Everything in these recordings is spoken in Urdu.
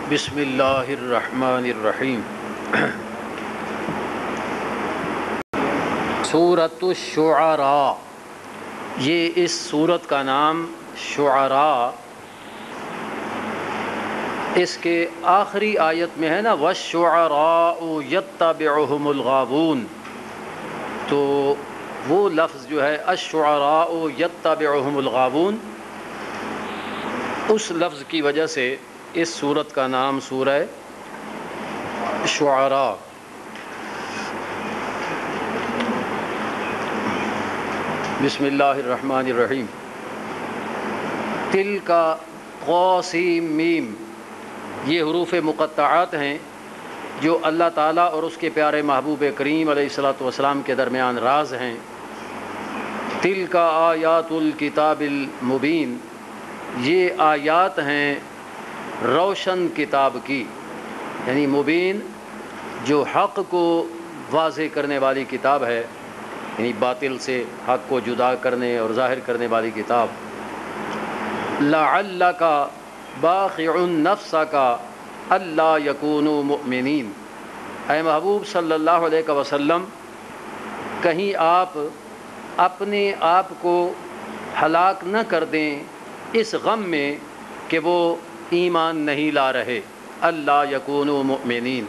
بسم اللہ الرحمن الرحیم۔ سورۃ الشعراء، یہ اس سورت کا نام شعراء اس کے آخری آیت میں ہے نا، وَالشُّعَرَاءُ يَتَّبِعُهُمُ الْغَاوُونَ، تو وہ لفظ جو ہے الشُّعَرَاءُ يَتَّبِعُهُمُ الْغَاوُونَ، اس لفظ کی وجہ سے اس سورت کا نام سورہ شعراء۔ بسم اللہ الرحمن الرحیم۔ تلک قاسیم میم، یہ حروف مقطعات ہیں جو اللہ تعالیٰ اور اس کے پیارے محبوب کریم علیہ الصلوۃ والسلام کے درمیان راز ہیں۔ تلک آیات الکتاب المبین، یہ آیات ہیں روشن کتاب کی، یعنی مبین جو حق کو واضح کرنے والی کتاب ہے، یعنی باطل سے حق کو جدا کرنے اور ظاہر کرنے والی کتاب۔ لعلک باخع نفسک الا یکونوا مؤمنین، اے محبوب صلی اللہ علیہ وسلم، کہیں آپ اپنے آپ کو ہلاک نہ کر دیں اس غم میں کہ وہ ایمان نہیں لا رہے۔ الا یکونوا مؤمنین،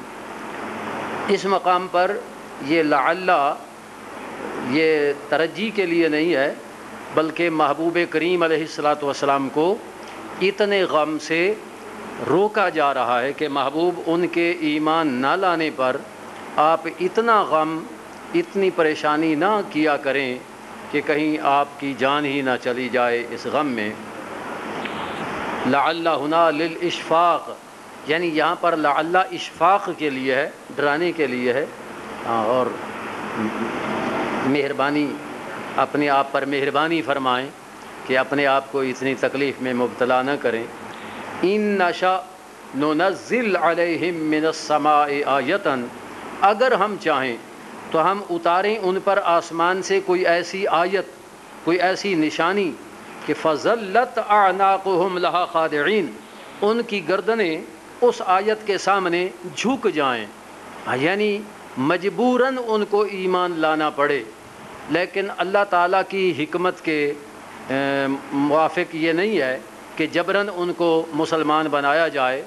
اس مقام پر یہ لعل یہ ترجی کے لیے نہیں ہے، بلکہ محبوب کریم علیہ الصلوۃ والسلام کو اتنے غم سے روکا جا رہا ہے کہ محبوب ان کے ایمان نہ لانے پر آپ اتنا غم، اتنی پریشانی نہ کیا کریں کہ کہیں آپ کی جان ہی نہ چلی جائے اس غم میں۔ لعل ہنا للاشفاق، یعنی یہاں پر لعل اشفاق کے لیے ہے، ڈرانے کے لیے ہے، اور مہربانی، اپنے آپ پر مہربانی فرمائیں کہ اپنے آپ کو اتنی تکلیف میں مبتلا نہ کریں۔ ان نشأ ننزل علیہم من السماء آیۃ، اگر ہم چاہیں تو ہم اتاریں ان پر آسمان سے کوئی ایسی آیت، کوئی ایسی نشانی کہ فَظَلَّتْ أَعْنَاقُهُمْ لَهَا خَاضِعِينَ، ان کی گردنیں اس آیت کے سامنے جھک جائیں، یعنی مجبوراً ان کو ایمان لانا پڑے، لیکن اللہ تعالیٰ کی حکمت کے موافق یہ نہیں ہے کہ جبراً ان کو مسلمان بنایا جائے،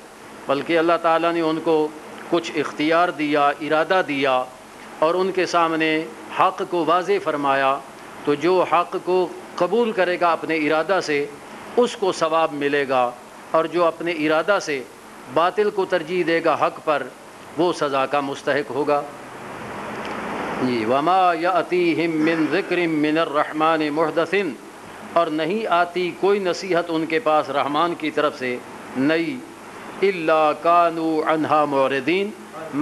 بلکہ اللہ تعالیٰ نے ان کو کچھ اختیار دیا، ارادہ دیا، اور ان کے سامنے حق کو واضح فرمایا، تو جو حق کو قبول کرے گا اپنے ارادہ سے اس کو ثواب ملے گا، اور جو اپنے ارادہ سے باطل کو ترجیح دے گا حق پر وہ سزا کا مستحق ہوگا۔ وما یأتیہم من ذکر من الرحمن محدث، اور نہیں آتی کوئی نصیحت ان کے پاس رحمان کی طرف سے نئی، الا کانوا عنہا معرضین،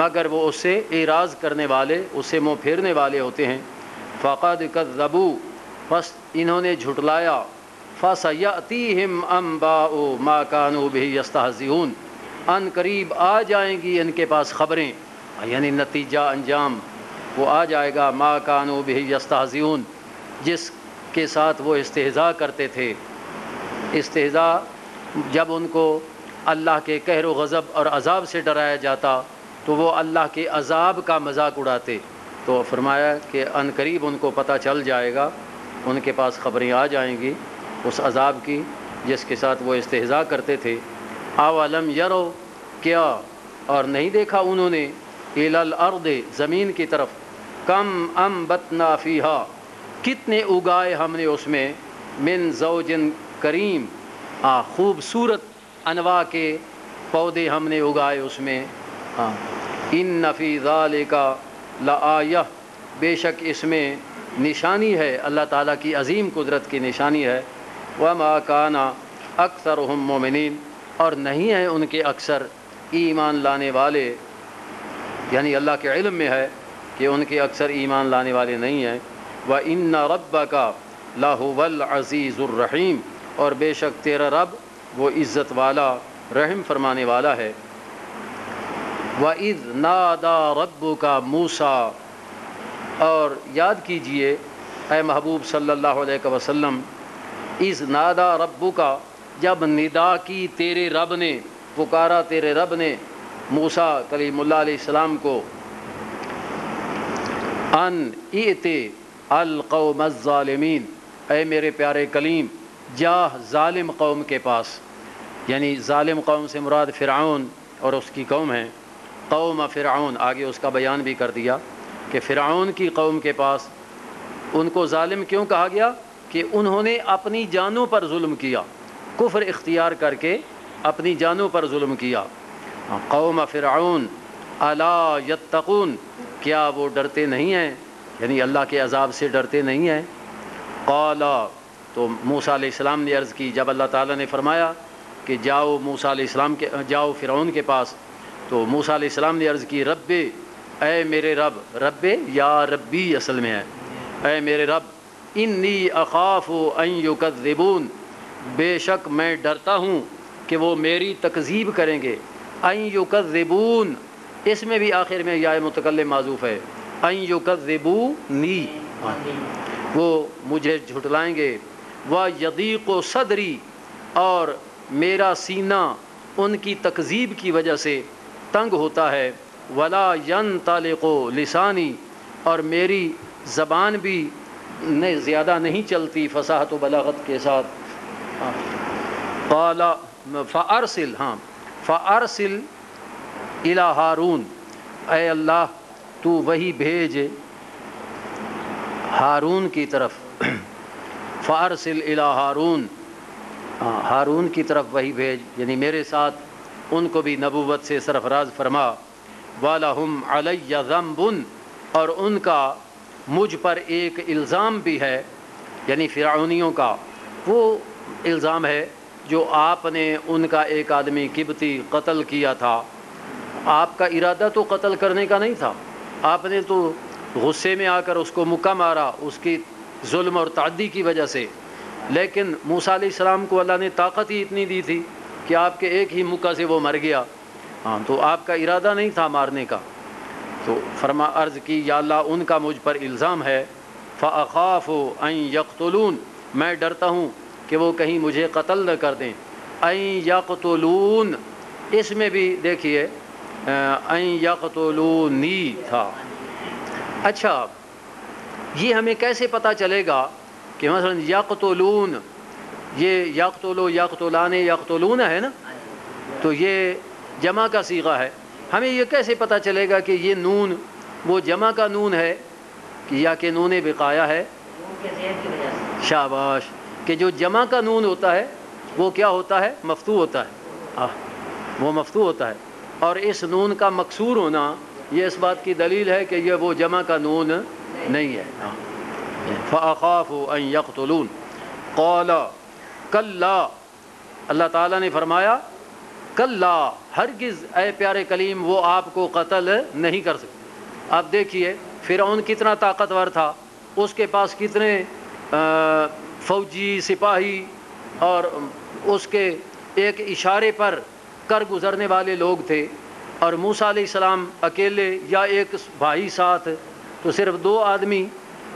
مگر وہ اس سے اعراض کرنے والے، اس سے منہ پھیرنے والے ہوتے ہیں۔ فقد کذبوا، بس انہوں نے جھٹلایا، فسیأتیہم انباء ما کانوا بہ یستہزئون، ان قریب آ جائیں گی ان کے پاس خبریں، یعنی نتیجہ انجام وہ آ جائے گا، ما کانوا بہ یستہزئون، جس کے ساتھ وہ استہزاء کرتے تھے۔ استہزاء جب ان کو اللہ کے قہر و غضب اور عذاب سے ڈرایا جاتا تو وہ اللہ کے عذاب کا مذاق اڑاتے، تو فرمایا کہ ان قریب ان کو پتہ چل جائے گا، ان کے پاس خبریں آ جائیں گی اس عذاب کی جس کے ساتھ وہ استہزاء کرتے تھے۔ اولم یرو، کیا اور نہیں دیکھا انہوں نے، الی الارض، زمین کی طرف، کم انبتنا فیہا، کتنے اگائے ہم نے اس میں، من زوج کریم، خوبصورت انواع کے پودے ہم نے اگائے اس میں۔ ان فی ذالک لآیہ، بے شک اس میں نشانی ہے، اللہ تعالیٰ کی عظیم قدرت کی نشانی ہے۔ وما کان اکثرهم مومنین، اور نہیں ہیں ان کے اکثر ایمان لانے والے، یعنی اللہ کے علم میں ہے کہ ان کے اکثر ایمان لانے والے نہیں ہیں۔ وَإِنَّ رَبَّكَ لَهُوَ الْعَزِيزُ الرَّحِيمُ، اور بے شک تیرا رب وہ عزت والا، رحم فرمانے والا ہے۔ وَإِذْ نَادَى رَبُّكَ مُوسَىٰ، اور یاد کیجئے اے محبوب صلی اللہ علیہ وسلم، اِذْ نَادَى رَبُّكَ، جب ندا کی تیرے رب نے، پکارا تیرے رب نے موسیٰ کلیم اللہ علیہ السلام کو، ان ائت القوم الظالمین، اے میرے پیارے کلیم جا ظالم قوم کے پاس، یعنی ظالم قوم سے مراد فرعون اور اس کی قوم ہے، قوم فرعون، آگے اس کا بیان بھی کر دیا کہ فرعون کی قوم کے پاس ان کو ظالم کیوں کہا گیا کہ انہوں نے اپنی جانوں پر ظلم کیا، کفر اختیار کر کے اپنی جانوں پر ظلم کیا۔ قوم فرعون الا یتقون، کیا وہ ڈرتے نہیں ہیں، یعنی اللہ کے عذاب سے ڈرتے نہیں ہیں۔ قال، تو موسیٰ علیہ السلام نے عرض کی، جب اللہ تعالیٰ نے فرمایا کہ جاؤ موسیٰ علیہ السلام کے جاؤ فرعون کے پاس، تو موسیٰ علیہ السلام نے عرض کی رب، اے میرے رب، رب یا ربی اصل میں ہے، اے میرے رب، انی اخاف ان یکذبون، بے شک میں ڈرتا ہوں کہ وہ میری تکذیب کریں گے۔ ان یکذبون، اس میں بھی آخر میں یا متکلم معذوف ہے، ان یکذبونی، وہ مجھے جھٹلائیں گے، وَیَضِیقُ صدری، اور میرا سینہ ان کی تکذیب کی وجہ سے تنگ ہوتا ہے، وَلَا يَنْطَلِقُ لِسَانِی، اور میری زبان بھی زیادہ نہیں چلتی فصاحت و بلاغت کے ساتھ۔ قال فَأَرْسِلْ، فَأَرْسِلْ إِلَىٰ ہارون، اے اللہ تو وہی بھیج ہارون کی طرف، فَأَرْسِلْ إِلَىٰ ہارون، ہارون کی طرف وہی بھیج، یعنی میرے ساتھ ان کو بھی نبوت سے سرفراز فرما۔ وَلَهُمْ عَلَيَّ ذَنْبٌ، اور ان کا مجھ پر ایک الزام بھی ہے، یعنی فرعونیوں کا وہ الزام ہے جو آپ نے ان کا ایک آدمی قبطی قتل کیا تھا۔ آپ کا ارادہ تو قتل کرنے کا نہیں تھا، آپ نے تو غصے میں آ کر اس کو مکہ مارا اس کی ظلم اور تعدی کی وجہ سے، لیکن موسیٰ علیہ السلام کو اللہ نے طاقت ہی اتنی دی تھی کہ آپ کے ایک ہی مکہ سے وہ مر گیا، تو آپ کا ارادہ نہیں تھا مارنے کا۔ تو عرض کی یا اللہ ان کا مجھ پر الزام ہے، فَأَخَافُ أَن يَقْتُلُونَ، میں ڈرتا ہوں کہ وہ کہیں مجھے قتل نہ کر دیں۔ أَن يَقْتُلُونَ، اس میں بھی دیکھیے أَن يَقْتُلُونِی تھا۔ اچھا یہ ہمیں کیسے پتہ چلے گا کہ مثلا یقتلون، یہ یقتلو یقتلان یقتلون ہے نا، تو یہ جمع کا صیغہ ہے، ہمیں یہ کیسے پتہ چلے گا کہ یہ نون وہ جمع کا نون ہے یا کہ نون بقایا ہے؟ شاباش، کہ جو جمع کا نون ہوتا ہے وہ کیا ہوتا ہے؟ مفتوح ہوتا ہے، وہ مفتوح ہوتا ہے، اور اس نون کا مکسور ہونا یہ اس بات کی دلیل ہے کہ یہ وہ جمع کا نون نہیں ہے۔ فَأَخَافُ أَن يَقْتُلُونَ قَالَ كَلَّا، اللہ تعالیٰ نے فرمایا کلا، ہرگز اے پیارے کلیم وہ آپ کو قتل نہیں کر سکتے۔ آپ دیکھیے فرعون کتنا طاقتور تھا، اس کے پاس کتنے فوجی سپاہی اور اس کے ایک اشارے پر کر گزرنے والے لوگ تھے، اور موسیٰ علیہ السلام اکیلے یا ایک بھائی ساتھ، تو صرف 2 آدمی،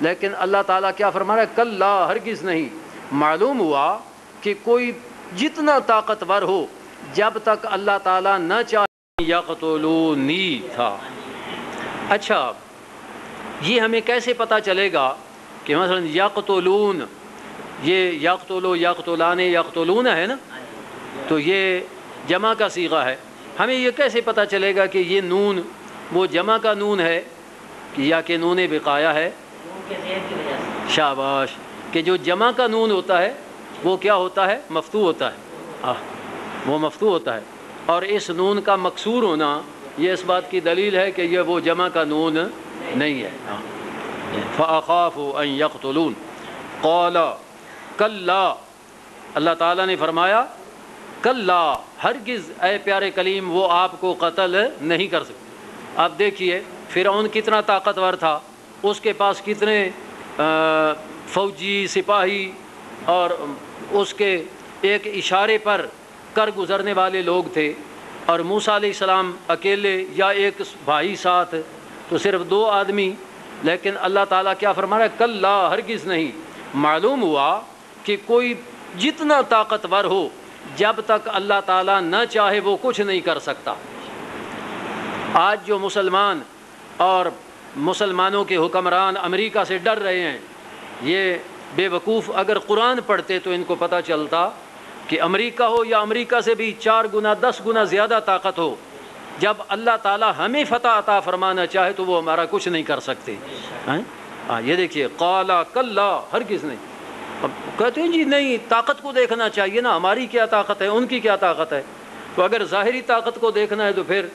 لیکن اللہ تعالیٰ کیا فرما رہا ہے؟ کلا، ہرگز نہیں۔ معلوم ہوا کہ کوئی جتنا طاقتور ہو جب تک اللہ تعالیٰ نہ چاہے یقتلونی تھا۔ اچھا یہ ہمیں کیسے پتہ چلے گا کہ مثلا یقتلون، یہ یقتلو یقتلان یقتلون ہے نا، تو یہ جمع کا صیغہ ہے، ہمیں یہ کیسے پتہ چلے گا کہ یہ نون وہ جمع کا نون ہے یا کہ نون بقایا ہے؟ شاباش، کہ جو جمع کا نون ہوتا ہے وہ کیا ہوتا ہے؟ مفتوح ہوتا ہے، وہ مفتوح ہوتا ہے، اور اس نون کا مکسور ہونا یہ اس بات کی دلیل ہے کہ یہ وہ جمع کا نون نہیں ہے۔ فَأَخَافُ أَن يَقْتُلُونَ قَالَ كَلَّا، اللہ تعالیٰ نے فرمایا کلا، ہرگز اے پیارے کلیم وہ آپ کو قتل نہیں کر سکتے۔ آپ دیکھیے فرعون کتنا طاقتور تھا، اس کے پاس کتنے فوجی سپاہی اور اس کے ایک اشارے پر کر گزرنے والے لوگ تھے، اور موسیٰ علیہ السلام اکیلے یا ایک بھائی ساتھ، تو صرف 2 آدمی، لیکن اللہ تعالیٰ کیا فرما رہا ہے؟ کلا، ہرگز نہیں۔ معلوم ہوا کہ کوئی جتنا طاقتور ہو جب تک اللہ تعالیٰ نہ چاہے وہ کچھ نہیں کر سکتا۔ آج جو مسلمان اور مسلمانوں کے حکمران امریکہ سے ڈر رہے ہیں، یہ بے وقوف اگر قرآن پڑھتے تو ان کو پتہ چلتا کہ امریکہ ہو یا امریکہ سے بھی 4 گنا 10 گنا زیادہ طاقت ہو، جب اللہ تعالیٰ ہمیں فتح عطا فرمانا چاہے تو وہ ہمارا کچھ نہیں کر سکتے۔ یہ دیکھیے قال کلا، ہرگز نہیں۔ اب کہتے ہیں جی نہیں، طاقت کو دیکھنا چاہیے نا، ہماری کیا طاقت ہے، ان کی کیا طاقت ہے۔ تو اگر ظاہری طاقت کو دیکھنا ہے تو پھر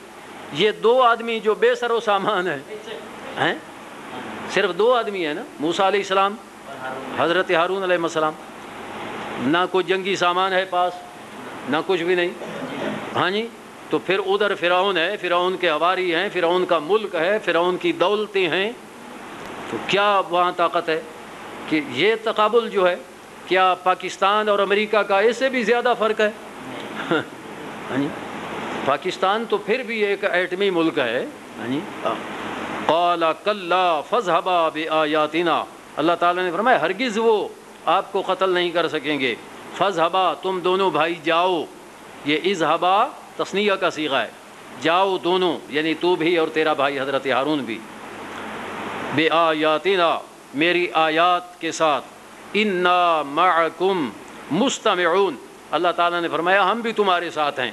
یہ 2 آدمی جو بے سر و سامان ہیں، صرف 2 آدمی ہیں نا، موسیٰ علیہ السلام، حضرت ہارون علیہ السلام، نہ کوئی جنگی سامان ہے پاس، نہ کچھ بھی نہیں۔ ہاں جی، تو پھر ادھر فرعون ہے، فرعون کے حواری ہیں، فرعون کا ملک ہے، فرعون کی دولتیں ہیں، تو کیا وہاں طاقت ہے کہ یہ تقابل جو ہے، کیا پاکستان اور امریکہ کا اس سے بھی زیادہ فرق ہے؟ ہاں جی، پاکستان تو پھر بھی ایک ایٹمی ملک ہے۔ ہاں جی، قال کلا فاذهبا بآیاتنا، اللہ تعالیٰ نے فرمایا ہرگز وہ آپ کو قتل نہیں کر سکیں گے۔ فاذهبا، تم دونوں بھائی جاؤ، یہ اذهبا تثنیہ کا صیغہ ہے، جاؤ دونوں، یعنی تو بھی اور تیرا بھائی حضرت ہارون بھی، بآیاتنا، میری آیات کے ساتھ، انا معکم مستمعون، اللہ تعالیٰ نے فرمایا ہم بھی تمہارے ساتھ ہیں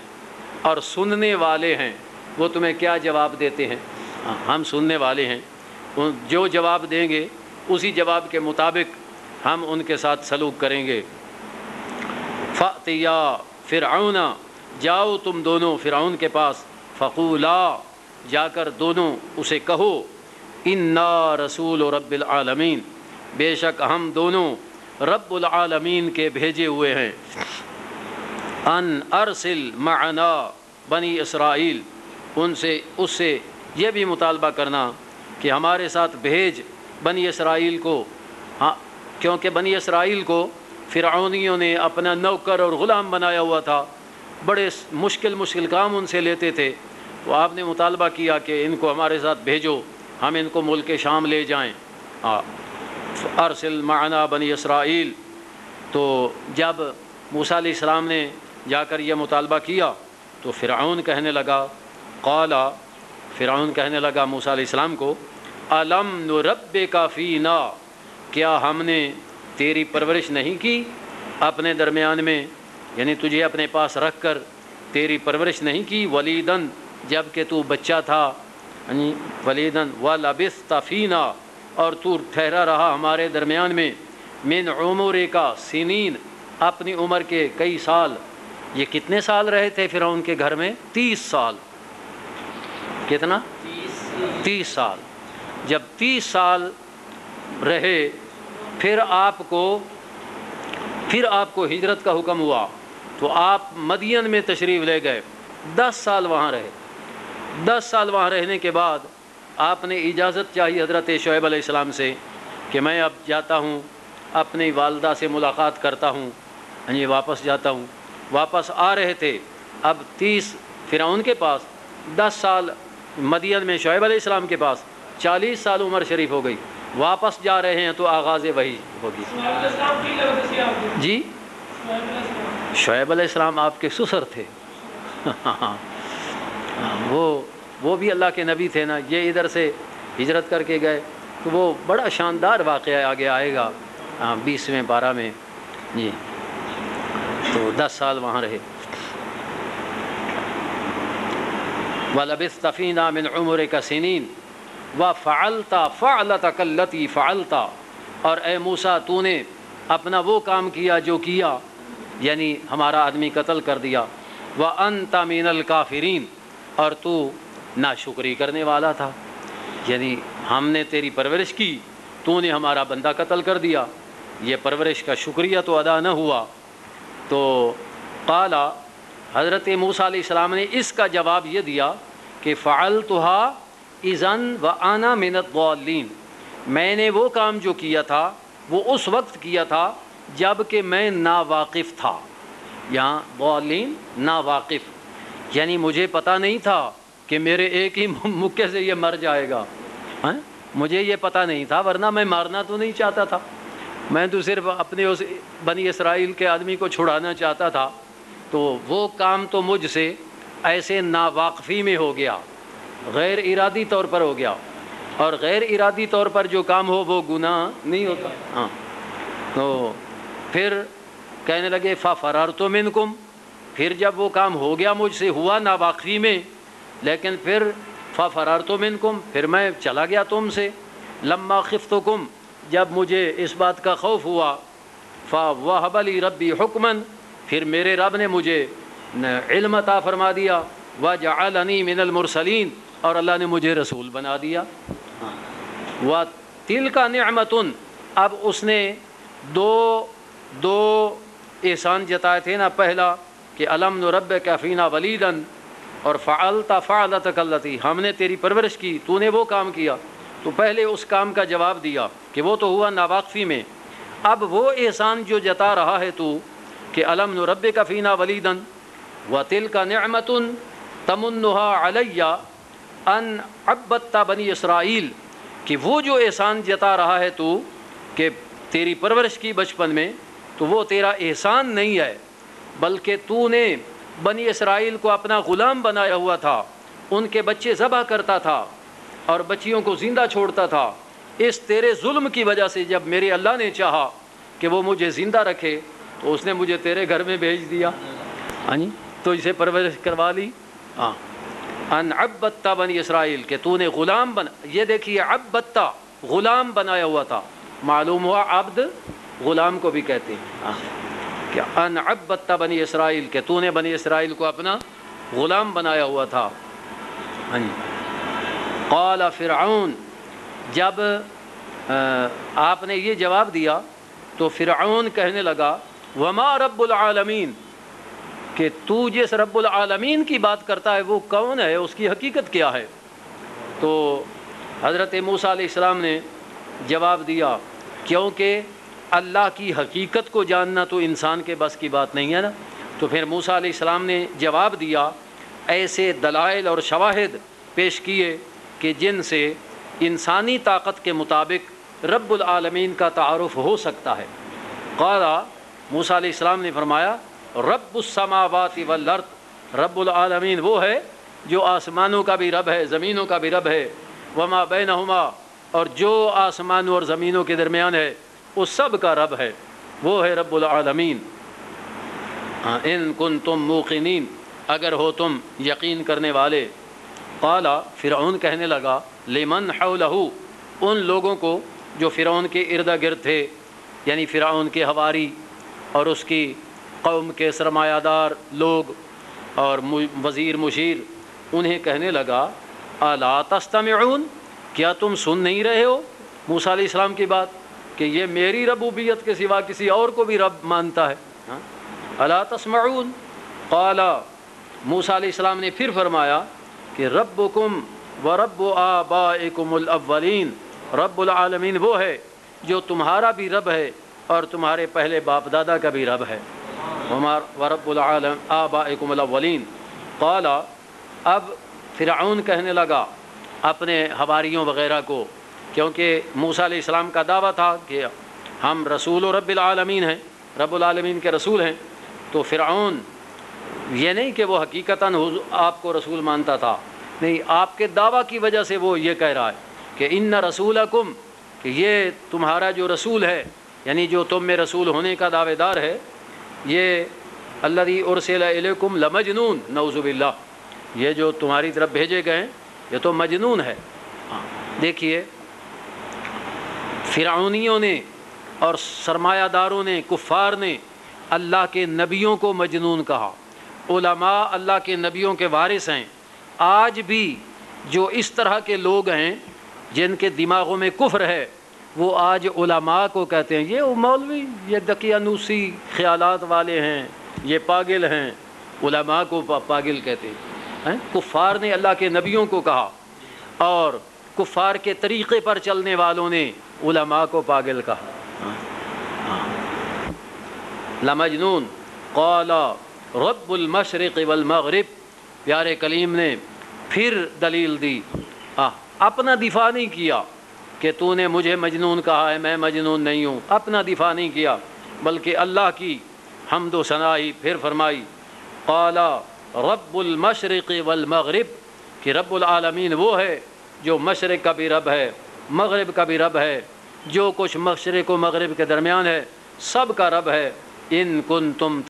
اور سننے والے ہیں۔ وہ تمہیں کیا جواب دیتے ہیں، ہم سننے والے ہیں، جو جواب دیں گے اسی جواب کے مطابق ہم ان کے ساتھ سلوک کریں گے۔ فأتیا فرعون، جاؤ تم دونوں فرعون کے پاس، فقولا، جا کر دونوں اسے کہو، انا رسول رب العالمین، بے شک ہم دونوں رب العالمین کے بھیجے ہوئے ہیں، ان ارسل معنا بنی اسرائیل، اس سے یہ بھی مطالبہ کرنا کہ ہمارے ساتھ بھیج بنی اسرائیل کو۔ ہاں، کیونکہ بنی اسرائیل کو فرعونیوں نے اپنا نوکر اور غلام بنایا ہوا تھا، بڑے مشکل کام ان سے لیتے تھے، تو آپ نے مطالبہ کیا کہ ان کو ہمارے ساتھ بھیجو، ہم ان کو ملک شام لے جائیں۔ ارسل معنا بنی اسرائیل، تو جب موسیٰ علیہ السلام نے جا کر یہ مطالبہ کیا تو فرعون کہنے لگا، قالا، فرعون کہنے لگا موسیٰ علیہ السلام کو، الم نربک فینا، کیا ہم نے تیری پرورش نہیں کی اپنے درمیان میں، یعنی تجھے اپنے پاس رکھ کر تیری پرورش نہیں کی، ولیدن، جب کہ تو بچہ تھا، یعنی ولیدن ولبثت فینا، اور تو ٹھہرا رہا ہمارے درمیان میں، من عمرک سنین، اپنی عمر کے کئی سال۔ یہ کتنے سال رہے تھے فرعون کے گھر میں؟ 30 سال۔ کتنا؟ 30 سال۔ جب 30 سال رہے پھر آپ کو ہجرت کا حکم ہوا تو آپ مدین میں تشریف لے گئے، 10 سال وہاں رہے۔ 10 سال وہاں رہنے کے بعد آپ نے اجازت چاہی حضرت شعیب علیہ السلام سے کہ میں اب جاتا ہوں، اپنی والدہ سے ملاقات کرتا ہوں، یہ واپس جاتا ہوں۔ واپس آ رہے تھے، اب 30 فرعون کے پاس، 10 سال مدین میں شعیب علیہ السلام کے پاس، 40 سال عمر شریف ہو گئی، واپس جا رہے ہیں تو آغاز وحی ہوگی۔ جی، شعیب علیہ السلام آپ کے سسر تھے، وہ بھی اللہ کے نبی تھے نا، یہ ادھر سے ہجرت کر کے گئے، تو وہ بڑا شاندار واقعہ آگے آئے گا 20ویں پارہ میں۔ جی، تو 10 سال وہاں رہے۔ وَلَبِثْتَ فِينَا مِنْ عُمُرِكَ سِنِينَ وَفَعَلْتَ فَعْلَتَكَ الَّتِي فَعَلْتَ، اور اے موسیٰ تو نے اپنا وہ کام کیا جو کیا، یعنی ہمارا آدمی قتل کر دیا۔ وَأَنْتَ مِنَ الْكَافِرِينَ، اور تو ناشکری کرنے والا تھا، یعنی ہم نے تیری پرورش کی، تو نے ہمارا بندہ قتل کر دیا، یہ پرورش کا شکریہ تو ادا نہ ہوا۔ تو قالا، حضرت موسیٰ علیہ السلام نے اس کا جواب یہ دیا کہ فعلتها اذن وانا من الضالین، میں نے وہ کام جو کیا تھا وہ اس وقت کیا تھا جب کہ میں ناواقف تھا۔ یہاں ضالین ناواقف، یعنی مجھے پتہ نہیں تھا کہ میرے ایک ہی مکے سے یہ مر جائے گا، مجھے یہ پتہ نہیں تھا، ورنہ میں مارنا تو نہیں چاہتا تھا، میں تو صرف اپنے اس بنی اسرائیل کے آدمی کو چھڑانا چاہتا تھا، تو وہ کام تو مجھ سے ایسے ناواقفی میں ہو گیا، غیر ارادی طور پر ہو گیا، اور غیر ارادی طور پر جو کام ہو وہ گناہ نہیں ہوتا۔ ہاں، تو پھر کہنے لگے فَفَرَرْتُ مِنْكُمْ، پھر جب وہ کام ہو گیا مجھ سے، ہوا ناواقفی میں، لیکن پھر فَفَرَرْتُ مِنْكُمْ، پھر میں چلا گیا تم سے، لَمَّا خِفْتُكُمْ، جب مجھے اس بات کا خوف ہوا، فَوَهَبَ لِي رَبِّي حُکْمًا، پھر میرے رب نے مجھے علم عطا فرما دیا، وَجَعَلَنِي مِنَ الْمُرْسَلِينَ، اور اللہ نے مجھے رسول بنا دیا۔ وَتِلْكَ نِعْمَةٌ، اب اس نے دو احسان جتائے تھے نا، پہلا کہ أَلَمْ نُرَبِّكَ فِينَا وَلِيدًا، اور فعلت فعلتک التی، ہم نے تیری پرورش کی، تو نے وہ کام کیا، تو پہلے اس کام کا جواب دیا کہ وہ تو ہوا ناواقفی میں۔ اب وہ احسان جو جتا رہا ہے تو کہ أَلَمْ نُرَبِّكَ فِينَا وَلِيدًا وَتِلْكَ نِعْمَةٌ تَمُنُّهَا عَلَيَّ أَنْ عَبَّدْتَ بنی اسرائیل، کہ وہ جو احسان جتا رہا ہے تو کہ تیری پرورش کی بچپن میں، تو وہ تیرا احسان نہیں ہے، بلکہ تو نے بنی اسرائیل کو اپنا غلام بنایا ہوا تھا، ان کے بچے ذبح کرتا تھا اور بچیوں کو زندہ چھوڑتا تھا۔ اس تیرے ظلم کی وجہ سے جب میرے اللہ نے چاہا کہ وہ مجھے زندہ رکھے تو اس نے مجھے تیرے گھر میں بھیج دیا، ہاں جی، تو اسے پرورش کروا لی۔ ہاں، ان عبدت بنی اسرائیل، کہ تو نے غلام بنا، یہ دیکھیے عبدت، غلام بنایا ہوا تھا، معلوم ہوا عبد غلام کو بھی کہتے ہیں، کہ ان عبدت بنی اسرائیل، کہ تو نے بنی اسرائیل کو اپنا غلام بنایا ہوا تھا۔ قال فرعون، جب آپ نے یہ جواب دیا تو فرعون کہنے لگا وما رب العالمین، کہ تو جس رب العالمین کی بات کرتا ہے وہ کون ہے، اس کی حقیقت کیا ہے؟ تو حضرت موسیٰ علیہ السلام نے جواب دیا، کیونکہ اللہ کی حقیقت کو جاننا تو انسان کے بس کی بات نہیں ہے نا۔ تو پھر موسیٰ علیہ السلام نے جواب دیا، ایسے دلائل اور شواہد پیش کیے کہ جن سے انسانی طاقت کے مطابق رب العالمین کا تعارف ہو سکتا ہے۔ قال، موسیٰ علیہ السلام نے فرمایا رب السماوات والارض، رب العالمین وہ ہے جو آسمانوں کا بھی رب ہے، زمینوں کا بھی رب ہے، وما بینہما، اور جو آسمانوں اور زمینوں کے درمیان ہے اس سب کا رب ہے، وہ ہے رب العالمین۔ ان کنتم موقنین، اگر ہو تم یقین کرنے والے۔ قال، فرعون کہنے لگا لمن حولہ، ان لوگوں کو جو فرعون کے ارد گرد تھے، یعنی فرعون کے حواری اور اس کی قوم کے سرمایہ دار لوگ اور وزیر مشیر، انہیں کہنے لگا الا تستمعون، کیا تم سن نہیں رہے ہو موسیٰ علیہ السلام کی بات کہ یہ میری ربوبیت کے سوا کسی اور کو بھی رب مانتا ہے؟ الا تسمعون؟ قال، موسیٰ علیہ السلام نے پھر فرمایا کہ ربکم ورب آبائکم الاولین، رب العالمین وہ ہے جو تمہارا بھی رب ہے اور تمہارے پہلے باپ دادا کا بھی رب ہے، ورب العالم آبائکم الاولین۔ قال، اب فرعون کہنے لگا اپنے حواریوں وغیرہ کو، کیونکہ موسیٰ علیہ السلام کا دعویٰ تھا کہ ہم رسول رب العالمین ہیں، رب العالمین کے رسول ہیں، تو فرعون یہ نہیں کہ وہ حقیقتاً آپ کو رسول مانتا تھا، نہیں، آپ کے دعویٰ کی وجہ سے وہ یہ کہہ رہا ہے کہ ان رسولکم، کہ یہ تمہارا جو رسول ہے، یعنی جو تم میں رسول ہونے کا دعوے دار ہے، یہ الذی ارسل الیکم لمجنون، نعوذ باللہ، یہ جو تمہاری طرف بھیجے گئے ہیں یہ تو مجنون ہے۔ دیکھیے، فرعونیوں نے اور سرمایہ داروں نے، کفار نے اللہ کے نبیوں کو مجنون کہا۔ علماء اللہ کے نبیوں کے وارث ہیں، آج بھی جو اس طرح کے لوگ ہیں جن کے دماغوں میں کفر ہے، وہ آج علماء کو کہتے ہیں یہ مولوی، یہ دقیانوسی خیالات والے ہیں، یہ پاگل ہیں، علماء کو پاگل کہتے ہیں۔ کفار نے اللہ کے نبیوں کو کہا اور کفار کے طریقے پر چلنے والوں نے علماء کو پاگل کہا۔ لمجنون۔ قال رب المشرق والمغرب، پیارے کلیم نے پھر دلیل دی، اپنا دفاع نہیں کیا کہ تو نے مجھے مجنون کہا ہے، میں مجنون نہیں ہوں، اپنا دفاع نہیں کیا، بلکہ اللہ کی حمد و ثنا ہی پھر فرمائی قال رب المشرق والمغرب، کہ رب العالمین وہ ہے جو مشرق کا بھی رب ہے، مغرب کا بھی رب ہے، جو کچھ مشرق و مغرب کے درمیان ہے سب کا رب ہے۔ ان کنتم